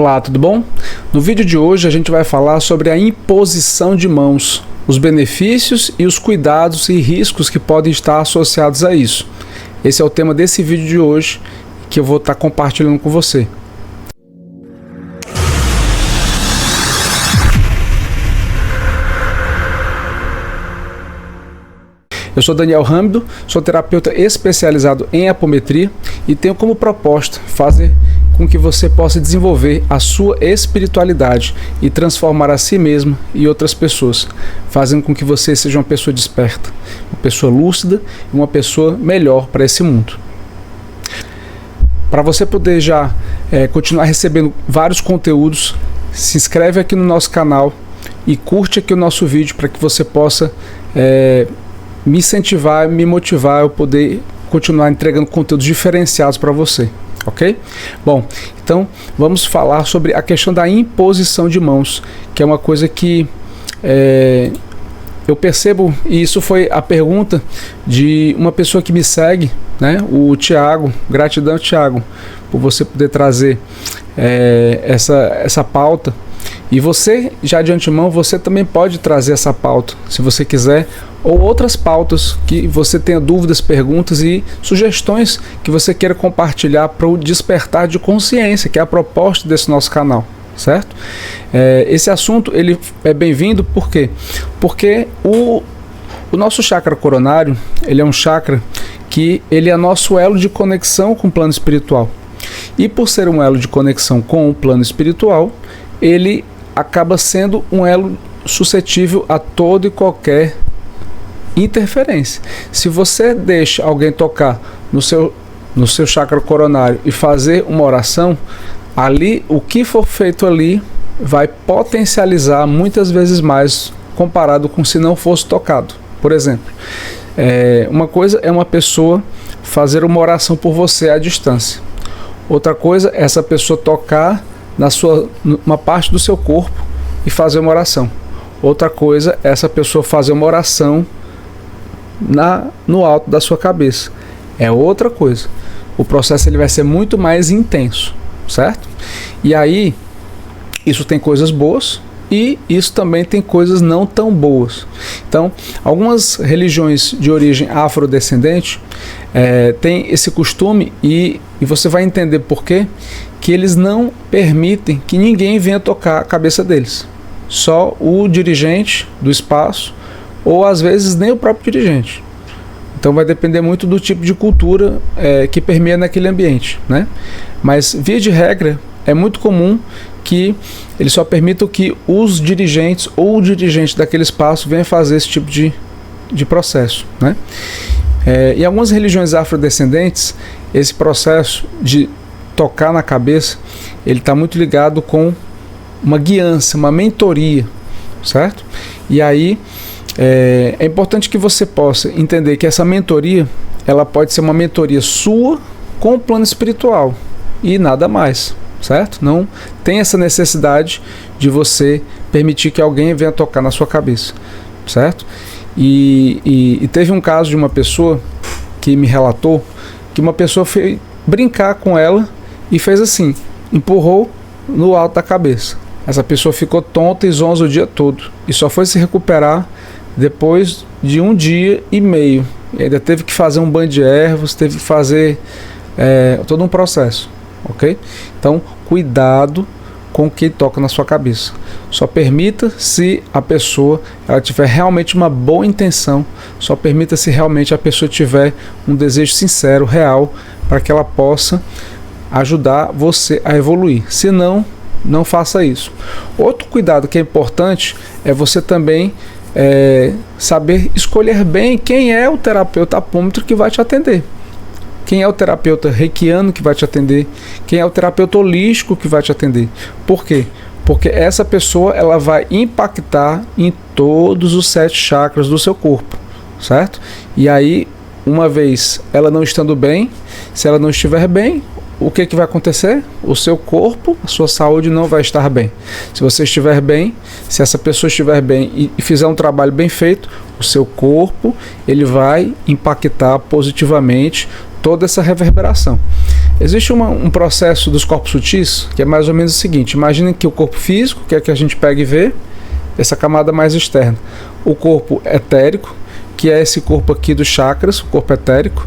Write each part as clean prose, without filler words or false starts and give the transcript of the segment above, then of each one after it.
Olá, tudo bom? No vídeo de hoje a gente vai falar sobre a imposição de mãos, os benefícios e os cuidados e riscos que podem estar associados a isso. Esse é o tema desse vídeo de hoje que eu vou estar compartilhando com você. Eu sou Daniel Râmido, sou terapeuta especializado em apometria e tenho como proposta fazer com que você possa desenvolver a sua espiritualidade e transformar a si mesmo e outras pessoas, fazendo com que você seja uma pessoa desperta, uma pessoa lúcida e uma pessoa melhor para esse mundo. Para você poder já continuar recebendo vários conteúdos, se inscreve aqui no nosso canal e curte aqui o nosso vídeo para que você possa me incentivar, me motivar a poder continuar entregando conteúdos diferenciados para você, ok? Bom, então vamos falar sobre a questão da imposição de mãos, que é uma coisa que eu percebo, e isso foi a pergunta de uma pessoa que me segue, né? O Thiago. Gratidão, Thiago, por você poder trazer essa pauta. E você, já de antemão, você também pode trazer essa pauta, se você quiser, ou outras pautas que você tenha dúvidas, perguntas e sugestões que você queira compartilhar para o despertar de consciência, que é a proposta desse nosso canal, certo? Esse assunto ele é bem-vindo, por quê? Porque o nosso chakra coronário, ele é um chakra que ele é nosso elo de conexão com o plano espiritual. E por ser um elo de conexão com o plano espiritual, ele acaba sendo um elo suscetível a toda e qualquer interferência. Se você deixa alguém tocar no seu chakra coronário e fazer uma oração, ali, o que for feito ali vai potencializar muitas vezes mais comparado com se não fosse tocado. Por exemplo, uma coisa é uma pessoa fazer uma oração por você à distância. Outra coisa é essa pessoa tocar uma parte do seu corpo e fazer uma oração. Outra coisa é essa pessoa fazer uma oração no alto da sua cabeça. É outra coisa. O processo ele vai ser muito mais intenso, certo? E aí, isso tem coisas boas e isso também tem coisas não tão boas. Então, algumas religiões de origem afrodescendente têm esse costume e você vai entender por quê, que eles não permitem que ninguém venha tocar a cabeça deles. Só o dirigente do espaço, ou às vezes nem o próprio dirigente. Então vai depender muito do tipo de cultura que permeia naquele ambiente, né? Mas, via de regra, é muito comum que eles só permitam que os dirigentes ou o dirigente daquele espaço venha fazer esse tipo de processo, né? Em algumas religiões afrodescendentes, esse processo de tocar na cabeça, ele está muito ligado com uma guiança, uma mentoria, certo? E aí é importante que você possa entender que essa mentoria, ela pode ser uma mentoria sua com o plano espiritual e nada mais, certo? Não tem essa necessidade de você permitir que alguém venha tocar na sua cabeça, certo? E teve um caso de uma pessoa que me relatou que uma pessoa foi brincar com ela e fez assim, empurrou no alto da cabeça. Essa pessoa ficou tonta e zonza o dia todo e só foi se recuperar depois de 1 dia e meio. E ainda teve que fazer um banho de ervas, teve que fazer todo um processo, ok? Então, cuidado com o que toca na sua cabeça. Só permita se a pessoa ela tiver realmente uma boa intenção, só permita se realmente a pessoa tiver um desejo sincero, real, para que ela possa ajudar você a evoluir. Se não, não faça isso. Outro cuidado que é importante é você também saber escolher bem quem é o terapeuta apômetro que vai te atender. Quem é o terapeuta reikiano que vai te atender? Quem é o terapeuta holístico que vai te atender? Por quê? Porque essa pessoa ela vai impactar em todos os 7 chakras do seu corpo, certo? E aí, uma vez ela não estando bem, se ela não estiver bem, o que vai acontecer? O seu corpo, a sua saúde não vai estar bem. Se você estiver bem, se essa pessoa estiver bem e fizer um trabalho bem feito, o seu corpo ele vai impactar positivamente toda essa reverberação. Existe um processo dos corpos sutis que é mais ou menos o seguinte: imaginem que o corpo físico, que é que a gente pega e vê, essa camada mais externa. O corpo etérico, que é esse corpo aqui dos chakras, o corpo etérico,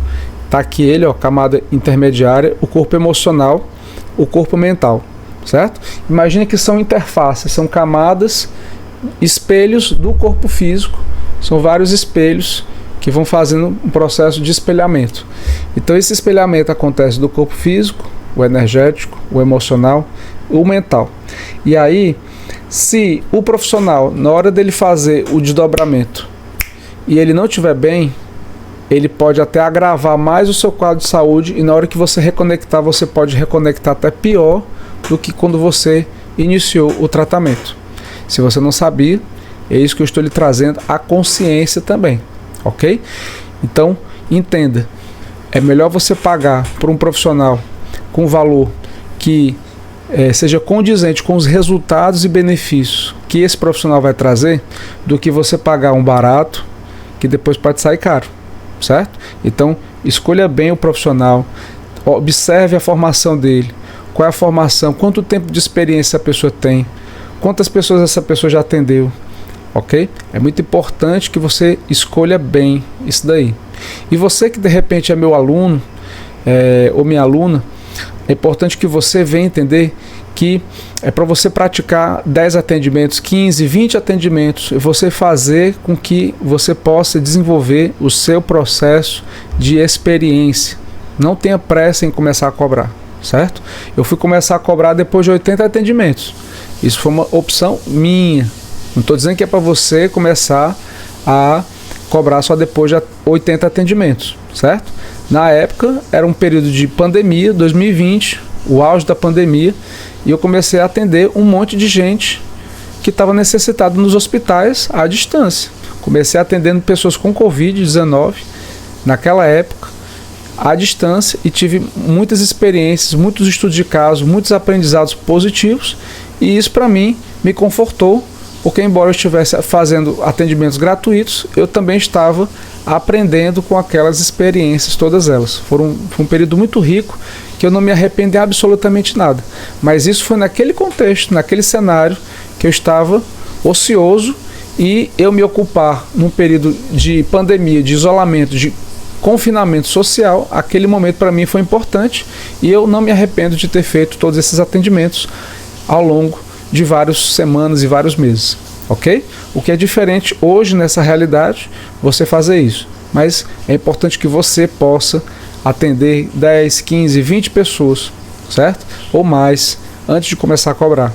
tá aqui ele, ó, camada intermediária, o corpo emocional, o corpo mental, certo? Imagine que são interfaces, são camadas, espelhos do corpo físico, são vários espelhos que vão fazendo um processo de espelhamento. Então esse espelhamento acontece do corpo físico, o energético, o emocional, o mental. E aí, se o profissional, na hora dele fazer o desdobramento, e ele não estiver bem, ele pode até agravar mais o seu quadro de saúde, e na hora que você reconectar, você pode reconectar até pior do que quando você iniciou o tratamento. Se você não sabia, é isso que eu estou lhe trazendo, a consciência também, ok? Então, entenda, é melhor você pagar por um profissional com valor que seja condizente com os resultados e benefícios que esse profissional vai trazer, do que você pagar um barato que depois pode sair caro, certo? Então, escolha bem o profissional, observe a formação dele, qual é a formação, quanto tempo de experiência a pessoa tem, quantas pessoas essa pessoa já atendeu, ok? É muito importante que você escolha bem isso daí. E você que de repente é meu aluno ou minha aluna, é importante que você venha entender que é para você praticar 10 atendimentos, 15, 20 atendimentos, e você fazer com que você possa desenvolver o seu processo de experiência. Não tenha pressa em começar a cobrar, certo? Eu fui começar a cobrar depois de 80 atendimentos. Isso foi uma opção minha. Não estou dizendo que é para você começar a cobrar só depois de 80 atendimentos, certo? Na época, era um período de pandemia, 2020, o auge da pandemia, e eu comecei a atender um monte de gente que estava necessitada nos hospitais à distância. Comecei atendendo pessoas com Covid-19 naquela época, à distância, e tive muitas experiências, muitos estudos de caso, muitos aprendizados positivos, e isso para mim me confortou, porque embora eu estivesse fazendo atendimentos gratuitos, eu também estava aprendendo com aquelas experiências, todas elas. Foi um período muito rico, que eu não me arrependo de absolutamente nada. Mas isso foi naquele contexto, naquele cenário, que eu estava ocioso, e eu me ocupar num período de pandemia, de isolamento, de confinamento social, aquele momento para mim foi importante, e eu não me arrependo de ter feito todos esses atendimentos ao longo de várias semanas e vários meses, ok? O que é diferente hoje nessa realidade, você fazer isso. Mas é importante que você possa atender 10, 15, 20 pessoas, certo? Ou mais, antes de começar a cobrar.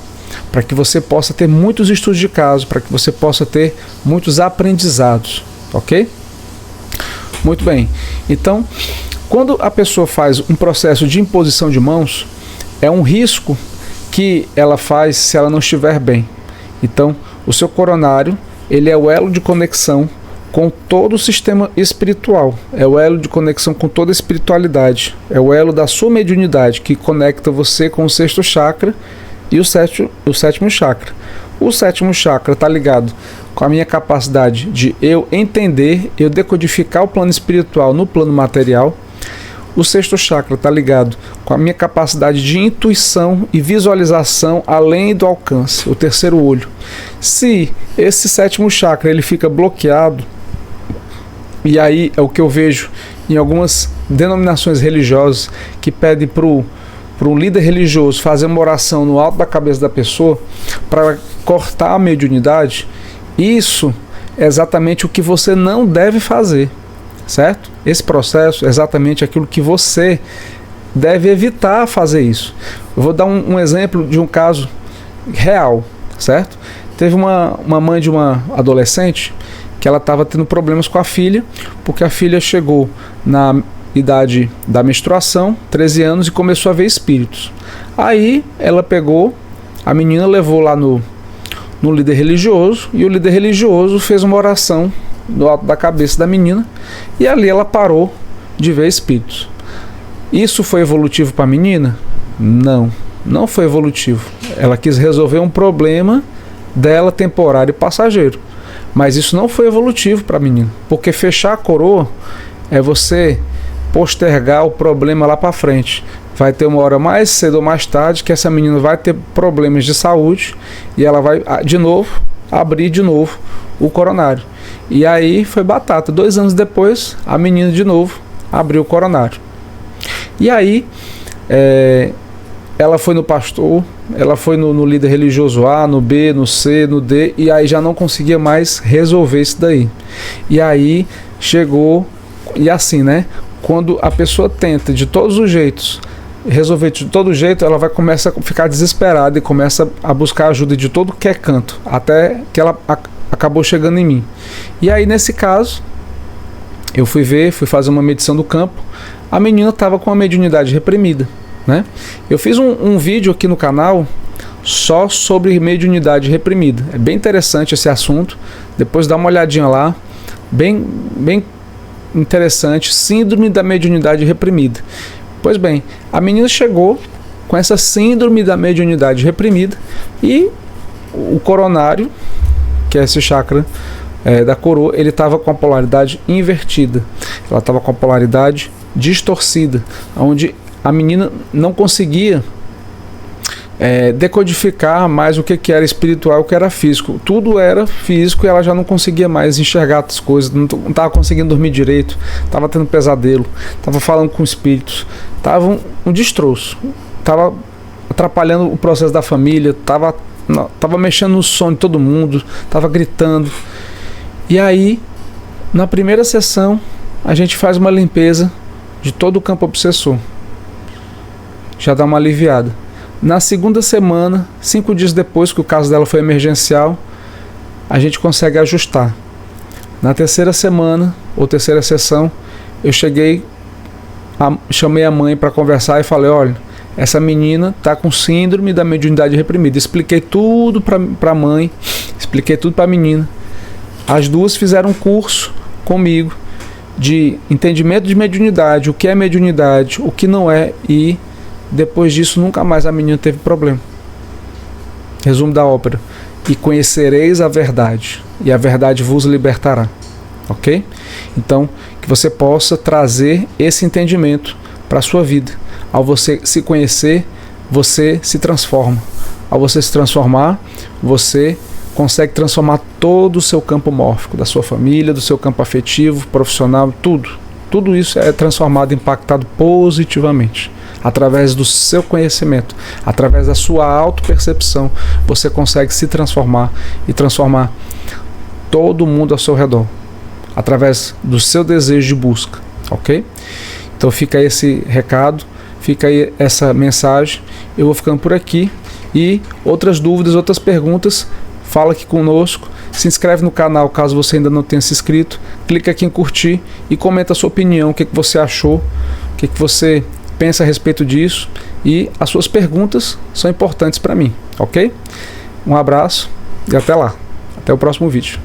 Para que você possa ter muitos estudos de caso, para que você possa ter muitos aprendizados, ok? Muito bem. Então, quando a pessoa faz um processo de imposição de mãos, é um risco que ela faz se ela não estiver bem. Então, o seu coronário, ele é o elo de conexão com todo o sistema espiritual, é o elo de conexão com toda a espiritualidade, é o elo da sua mediunidade, que conecta você com o sexto chakra e o sétimo chakra. O sétimo chakra está ligado com a minha capacidade de eu entender, eu decodificar o plano espiritual no plano material. O sexto chakra está ligado com a minha capacidade de intuição e visualização além do alcance, o terceiro olho. Se esse sétimo chakra ele fica bloqueado, e aí é o que eu vejo em algumas denominações religiosas que pedem para um líder religioso fazer uma oração no alto da cabeça da pessoa para cortar a mediunidade, isso é exatamente o que você não deve fazer. Certo? Esse processo é exatamente aquilo que você deve evitar fazer isso. Eu vou dar um exemplo de um caso real, certo? Teve uma mãe de uma adolescente que ela estava tendo problemas com a filha, porque a filha chegou na idade da menstruação, 13 anos, e começou a ver espíritos. Aí ela pegou, a menina levou lá no líder religioso, e o líder religioso fez uma oração no alto da cabeça da menina, e ali ela parou de ver espíritos. Isso foi evolutivo para a menina? Não, não foi evolutivo. Ela quis resolver um problema dela temporário e passageiro, mas isso não foi evolutivo para a menina, porque fechar a coroa é você postergar o problema lá para frente. Vai ter uma hora mais cedo ou mais tarde que essa menina vai ter problemas de saúde e ela vai de novo abrir de novo o coronário. E aí foi batata. 2 anos depois, a menina de novo abriu o coronário. E aí ela foi no pastor, ela foi no líder religioso A, no B, no C, no D, e aí já não conseguia mais resolver isso daí. E aí chegou, e assim, né? Quando a pessoa tenta de todos os jeitos resolver de todo jeito, ela vai começar a ficar desesperada e começa a buscar ajuda de todo que é canto, até que ela acabou chegando em mim. E aí nesse caso, eu fui fazer uma medição do campo, a menina estava com a mediunidade reprimida, né? Eu fiz um vídeo aqui no canal só sobre mediunidade reprimida, é bem interessante esse assunto, depois dá uma olhadinha lá, bem interessante, síndrome da mediunidade reprimida. Pois bem, a menina chegou com essa síndrome da mediunidade reprimida e o coronário, que é esse chakra da coroa, ele estava com a polaridade invertida, ela estava com a polaridade distorcida, onde a menina não conseguia decodificar mais o que era espiritual e o que era físico. Tudo era físico e ela já não conseguia mais enxergar as coisas, não estava conseguindo dormir direito, estava tendo pesadelo, estava falando com espíritos, estava um destroço, estava atrapalhando o processo da família, estava mexendo no sono de todo mundo, estava gritando. E aí, na primeira sessão, a gente faz uma limpeza de todo o campo obsessor, já dá uma aliviada. Na segunda semana, 5 dias depois que o caso dela foi emergencial, a gente consegue ajustar. Na terceira semana, ou terceira sessão, eu chamei a mãe para conversar e falei, olha, essa menina está com síndrome da mediunidade reprimida. Expliquei tudo para a mãe, expliquei tudo para a menina. As duas fizeram um curso comigo de entendimento de mediunidade, o que é mediunidade, o que não é, e depois disso nunca mais a menina teve problema. Resumo da ópera: e conhecereis a verdade, e a verdade vos libertará. Ok? Então, que você possa trazer esse entendimento para a sua vida. Ao você se conhecer, você se transforma. Ao você se transformar, você consegue transformar todo o seu campo mórfico, da sua família, do seu campo afetivo, profissional, tudo. Tudo isso é transformado, impactado positivamente. Através do seu conhecimento, através da sua autopercepção, você consegue se transformar e transformar todo mundo ao seu redor, através do seu desejo de busca, ok? Então fica aí esse recado, fica aí essa mensagem. Eu vou ficando por aqui, e outras dúvidas, outras perguntas, fala aqui conosco, se inscreve no canal caso você ainda não tenha se inscrito, clica aqui em curtir e comenta a sua opinião, o que você achou, o que você pensa a respeito disso, e as suas perguntas são importantes para mim, ok? Um abraço e até lá, até o próximo vídeo.